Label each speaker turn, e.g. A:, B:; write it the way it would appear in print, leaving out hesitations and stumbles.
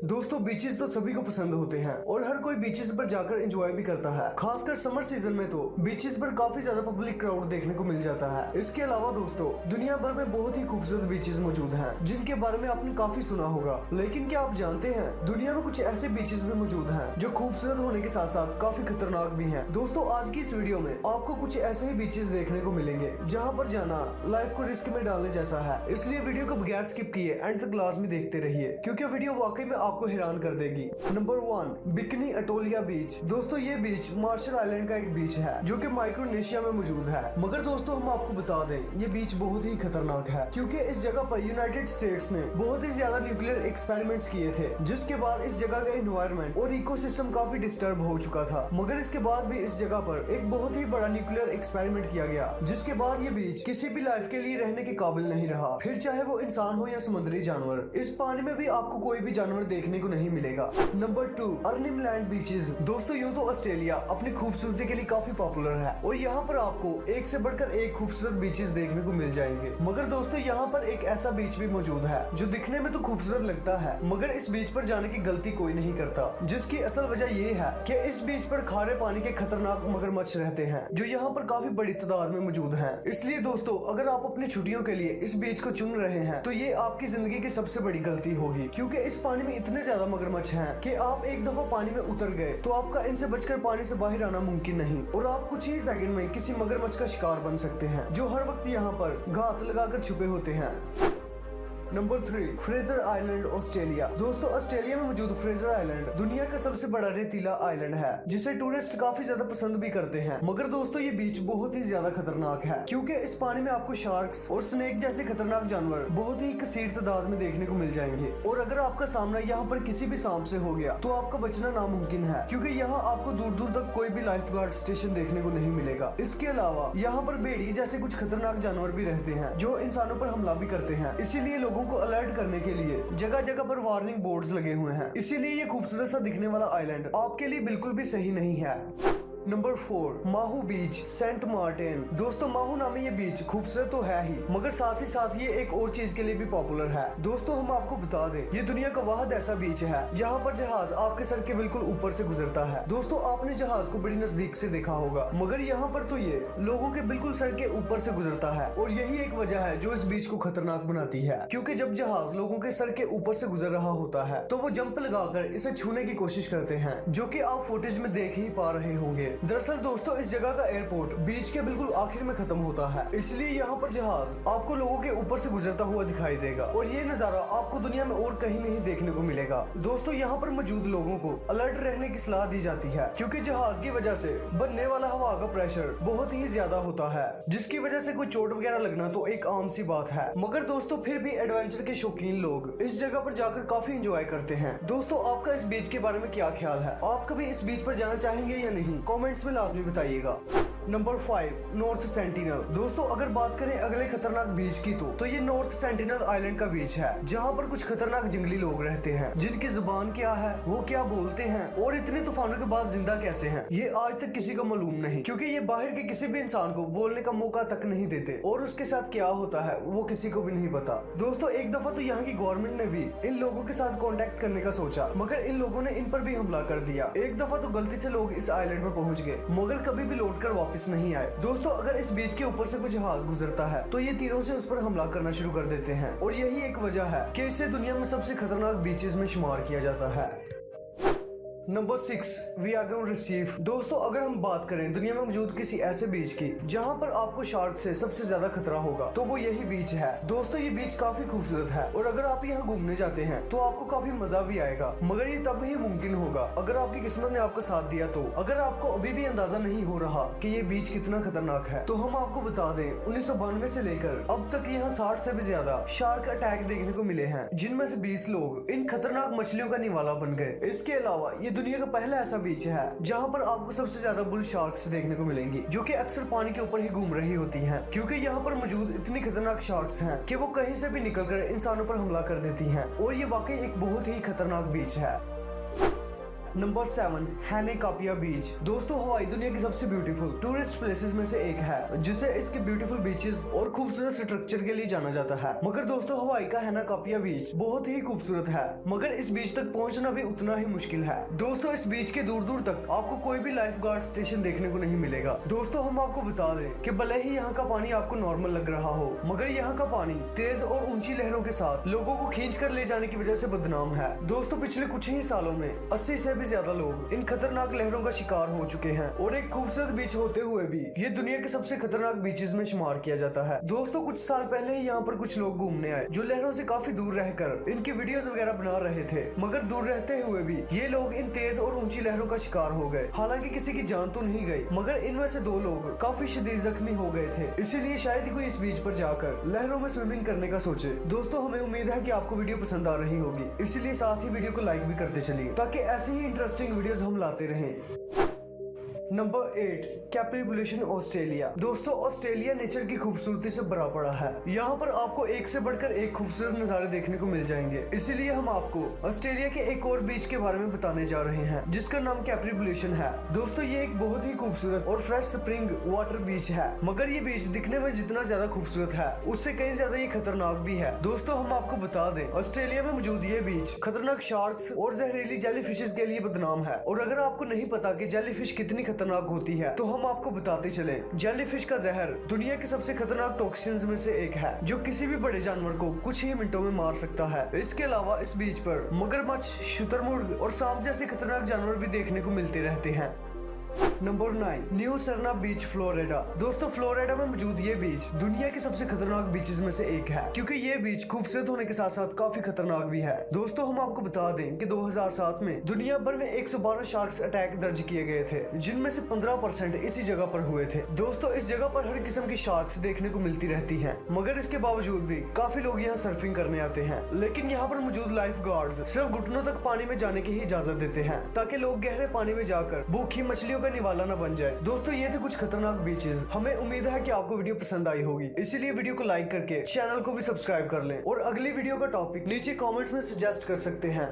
A: दोस्तों बीचेस तो सभी को पसंद होते हैं और हर कोई बीचेस पर जाकर एंजॉय भी करता है। खासकर समर सीजन में तो बीचेस पर काफी ज्यादा पब्लिक क्राउड देखने को मिल जाता है। इसके अलावा दोस्तों दुनिया भर में बहुत ही खूबसूरत बीचेस मौजूद हैं जिनके बारे में आपने काफी सुना होगा, लेकिन क्या आप जानते हैं दुनिया में कुछ ऐसे बीचेस भी मौजूद हैं जो खूबसूरत होने के साथ साथ काफी खतरनाक भी हैं। दोस्तों आज की इस वीडियो में आपको कुछ ऐसे ही बीचेस देखने को मिलेंगे जहाँ पर जाना लाइफ को रिस्क में डालने जैसा है, इसलिए वीडियो को बगैर स्किप किए एंड तक लाजमी देखते रहिए क्योंकि वीडियो वाकई में आपको हैरान कर देगी। नंबर 1 बिकनी अटोलिया बीच। दोस्तों ये बीच मार्शल आइलैंड का एक बीच है जो कि माइक्रोनेशिया में मौजूद है, मगर दोस्तों हम आपको बता दें ये बीच बहुत ही खतरनाक है क्योंकि इस जगह पर यूनाइटेड स्टेट्स ने बहुत ही ज्यादा न्यूक्लियर एक्सपेरिमेंट्स किए थे, जिसके बाद इस जगह का एनवायरनमेंट और इकोसिस्टम काफी डिस्टर्ब हो चुका था। मगर इसके बाद भी इस जगह पर एक बहुत ही बड़ा न्यूक्लियर एक्सपेरिमेंट किया गया, जिसके बाद ये बीच किसी भी लाइफ के लिए रहने के काबिल नहीं रहा, फिर चाहे वो इंसान हो या समुद्री जानवर। इस पानी में भी आपको कोई भी जानवर देखने को नहीं मिलेगा। Number 2 Arnhem Land beaches. दोस्तों यूं तो ऑस्ट्रेलिया अपनी खूबसूरती के लिए काफी पॉपुलर है और यहाँ पर आपको एक से बढ़कर एक खूबसूरत बीचेस देखने को मिल जाएंगे, मगर दोस्तों यहाँ पर एक ऐसा बीच भी मौजूद है जो दिखने में तो खूबसूरत लगता है मगर इस बीच पर जाने की गलती कोई नहीं करता, जिसकी असल वजह ये है कि इस बीच पर खारे पानी के खतरनाक मगरमच्छ रहते हैं जो यहाँ पर काफी बड़ी तादाद में मौजूद हैं। इसलिए दोस्तों अगर आप अपनी छुट्टियों के लिए इस बीच को चुन रहे हैं तो ये आपकी जिंदगी की सबसे बड़ी गलती होगी, क्योंकि इस पानी में इतने ज्यादा मगरमच्छ हैं कि आप एक दफा पानी में उतर गए तो आपका इनसे बचकर पानी से बाहर आना मुमकिन नहीं और आप कुछ ही सेकंड में किसी मगरमच्छ का शिकार बन सकते हैं जो हर वक्त यहाँ पर घात लगाकर छुपे होते हैं। Number 3 Fraser island Australia. दोस्तों ऑस्ट्रेलिया में मौजूद फ्रेजर आइलैंड दुनिया का सबसे बड़ा रेतीला आइलैंड है जिसे टूरिस्ट काफी ज्यादा पसंद भी करते हैं, मगर दोस्तों ये बीच बहुत ही ज्यादा खतरनाक है क्योंकि इस पानी में आपको शार्क्स और स्नेक जैसे खतरनाक जानवर बहुत ही कसीर तादाद में देखने को मिल जाएंगे और अगर आपका सामना यहाँ पर किसी भी सांप से हो गया तो आपका बचना नामुमकिन है क्योंकि यहाँ आपको दूर दूर तक कोई भी लाइफ गार्ड स्टेशन देखने को नहीं मिलेगा। इसके अलावा यहाँ पर भेड़िए जैसे कुछ खतरनाक जानवर भी रहते हैं जो इंसानों पर हमला भी करते हैं, इसीलिए लोगों को अलर्ट करने के लिए जगह जगह पर वार्निंग बोर्ड्स लगे हुए हैं। इसीलिए ये खूबसूरत सा दिखने वाला आइलैंड आपके लिए बिल्कुल भी सही नहीं है। नंबर 4 माहू बीच सेंट मार्टिन। दोस्तों माहू नामी ये बीच खूबसूरत तो है ही मगर साथ ही साथ ये एक और चीज के लिए भी पॉपुलर है। दोस्तों हम आपको बता दें ये दुनिया का वाहिद ऐसा बीच है जहाँ पर जहाज आपके सर के बिल्कुल ऊपर से गुजरता है। दोस्तों आपने जहाज को बड़ी नजदीक से देखा होगा मगर यहाँ पर तो ये लोगों के बिल्कुल सर के ऊपर से गुजरता है और यही एक वजह है जो इस बीच को खतरनाक बनाती है, क्योंकि जब जहाज लोगों के सर के ऊपर से गुजर रहा होता है तो वो जंप लगाकर इसे छूने की कोशिश करते हैं, जो कि आप फुटेज में देख ही पा रहे होंगे। दरअसल दोस्तों इस जगह का एयरपोर्ट बीच के बिल्कुल आखिर में खत्म होता है, इसलिए यहाँ पर जहाज आपको लोगों के ऊपर से गुजरता हुआ दिखाई देगा और ये नजारा आपको दुनिया में और कहीं नहीं देखने को मिलेगा। दोस्तों यहाँ पर मौजूद लोगों को अलर्ट रहने की सलाह दी जाती है क्योंकि जहाज की वजह से बनने वाला हवा का प्रेशर बहुत ही ज्यादा होता है, जिसकी वजह से कोई चोट वगैरह लगना तो एक आम सी बात है, मगर दोस्तों फिर भी एडवेंचर के शौकीन लोग इस जगह पर जाकर काफी एंजॉय करते हैं। दोस्तों आपका इस बीच के बारे में क्या ख्याल है? आप कभी इस बीच पर जाना चाहेंगे या नहीं? कमेंट्स में लाजमी बताइएगा। Number 5 north sentinel. दोस्तों अगर बात करें अगले खतरनाक बीच की तो ये नॉर्थ सेंटिनल आइलैंड का बीच है जहाँ पर कुछ खतरनाक जंगली लोग रहते हैं जिनकी जुबान क्या है, वो क्या बोलते हैं और इतने तूफानों के बाद जिंदा कैसे हैं ये आज तक किसी को मालूम नहीं, क्योंकि ये बाहर के किसी भी इंसान को बोलने का मौका तक नहीं देते और उसके साथ क्या होता है वो किसी को भी नहीं पता। दोस्तों एक दफा तो यहाँ की गवर्नमेंट ने भी इन लोगों के साथ कॉन्टेक्ट करने का सोचा मगर इन लोगों ने इन पर भी हमला कर दिया। एक दफा तो गलती से लोग इस आइलैंड पर पहुँच गए मगर कभी भी लौट कर वापस नहीं आए। दोस्तों अगर इस बीच के ऊपर से कोई जहाज गुजरता है तो ये तीरों से उस पर हमला करना शुरू कर देते हैं और यही एक वजह है कि इसे दुनिया में सबसे खतरनाक बीचेस में शुमार किया जाता है। नंबर 6 वियागन रिसीफ। दोस्तों अगर हम बात करें दुनिया में मौजूद किसी ऐसे बीच की जहां पर आपको शार्क से सबसे ज्यादा खतरा होगा तो वो यही बीच है। दोस्तों ये बीच काफी खूबसूरत है और अगर आप यहाँ घूमने जाते हैं तो आपको काफी मजा भी आएगा, मगर ये तब ही मुमकिन होगा अगर आपकी किस्मत ने आपका साथ दिया तो। अगर आपको अभी भी अंदाजा नहीं हो रहा कि ये बीच कितना खतरनाक है तो हम आपको बता दें 1992 से लेकर अब तक यहाँ 60 से भी ज्यादा शार्क अटैक देखने को मिले हैं, जिनमें से 20 लोग इन खतरनाक मछलियों का निवाला बन गए। इसके अलावा ये दुनिया का पहला ऐसा बीच है जहाँ पर आपको सबसे ज्यादा बुल शार्क्स देखने को मिलेंगी जो कि अक्सर पानी के ऊपर ही घूम रही होती हैं, क्योंकि यहाँ पर मौजूद इतनी खतरनाक शार्क्स हैं कि वो कहीं से भी निकलकर इंसानों पर हमला कर देती हैं और ये वाकई एक बहुत ही खतरनाक बीच है। नंबर 7 हैने कापिया बीच। दोस्तों हवाई दुनिया की सबसे ब्यूटीफुल टूरिस्ट प्लेसेस में से एक है, जिसे इसके ब्यूटीफुल बीचेस और खूबसूरत स्ट्रक्चर के लिए जाना जाता है। मगर दोस्तों हवाई का हैना कापिया बीच बहुत ही खूबसूरत है, मगर इस बीच तक पहुंचना भी उतना ही मुश्किल है। दोस्तों इस बीच के दूर दूर तक आपको कोई भी लाइफ गार्ड स्टेशन देखने को नहीं मिलेगा। दोस्तों हम आपको बता दें कि भले ही यहाँ का पानी आपको नॉर्मल लग रहा हो, मगर यहाँ का पानी तेज और ऊंची लहरों के साथ लोगों को खींच कर ले जाने की वजह से बदनाम है। दोस्तों पिछले कुछ ही सालों में 80 से भी ज्यादा लोग इन खतरनाक लहरों का शिकार हो चुके हैं और एक खूबसूरत बीच होते हुए भी ये दुनिया के सबसे खतरनाक बीचेस में शुमार किया जाता है। दोस्तों कुछ साल पहले ही यहाँ पर कुछ लोग घूमने आए जो लहरों से काफी दूर रहकर इनकी वीडियोस वगैरह बना रहे थे, मगर दूर रहते हुए भी ये लोग इन तेज और ऊंची लहरों का शिकार हो गए। हालांकि किसी की जान तो नहीं गई, मगर इनमें से 2 लोग काफी शदीद जख्मी हो गए थे। इसीलिए शायद ही कोई इस बीच पर जाकर लहरों में स्विमिंग करने का सोचे। दोस्तों हमें उम्मीद है कि आपको वीडियो पसंद आ रही होगी, इसलिए साथ ही वीडियो को लाइक भी करते चलिए ताकि ऐसे ही इंटरेस्टिंग वीडियोस हम लाते रहें। Number 8 Cape Tribulation Australia. दोस्तों ऑस्ट्रेलिया नेचर की खूबसूरती से भरा पड़ा है। यहाँ पर आपको एक से बढ़कर एक खूबसूरत नज़ारे देखने को मिल जाएंगे। इसीलिए हम आपको ऑस्ट्रेलिया के एक और बीच के बारे में बताने जा रहे हैं, जिसका नाम कैप्री बुलेशन है। दोस्तों ये एक बहुत ही खूबसूरत और फ्रेश स्प्रिंग वाटर बीच है, मगर ये बीच दिखने में जितना ज्यादा खूबसूरत है उससे कहीं ज्यादा ये खतरनाक भी है। दोस्तों हम आपको बता दें ऑस्ट्रेलिया में मौजूद ये बीच खतरनाक शार्क्स और जहरीली जेली फिशेस के लिए बदनाम है। और अगर आपको नहीं पता कि जेली फिश कितनी खतरनाक होती है तो हम आपको बताते चले, जेलीफिश का जहर दुनिया के सबसे खतरनाक टॉक्सिन्स में से एक है, जो किसी भी बड़े जानवर को कुछ ही मिनटों में मार सकता है। इसके अलावा इस बीच पर मगरमच्छ, शुतुरमुर्ग और सांप जैसे खतरनाक जानवर भी देखने को मिलते रहते हैं। नंबर 9 न्यू सरना बीच फ्लोरिडा। दोस्तों फ्लोरिडा में मौजूद ये बीच दुनिया के सबसे खतरनाक बीचेस में से एक है, क्योंकि ये बीच खूबसूरत होने के साथ साथ काफी खतरनाक भी है। दोस्तों हम आपको बता दें कि 2007 में दुनिया भर में 112 शार्क्स अटैक दर्ज किए गए थे, जिनमें से 15% इसी जगह पर हुए थे। दोस्तों इस जगह पर हर किस्म की शार्क्स देखने को मिलती रहती है, मगर इसके बावजूद भी काफी लोग यहाँ सर्फिंग करने आते हैं। लेकिन यहाँ पर मौजूद लाइफ गार्ड्स सिर्फ घुटनों तक पानी में जाने की ही इजाजत देते हैं, ताकि लोग गहरे पानी में जाकर भूखी मछलियों का निवाला न बन जाए। दोस्तों ये थे कुछ खतरनाक बीचेस। हमें उम्मीद है कि आपको वीडियो पसंद आई होगी, इसीलिए वीडियो को लाइक करके चैनल को भी सब्सक्राइब कर लें और अगली वीडियो का टॉपिक नीचे कमेंट्स में सजेस्ट कर सकते हैं।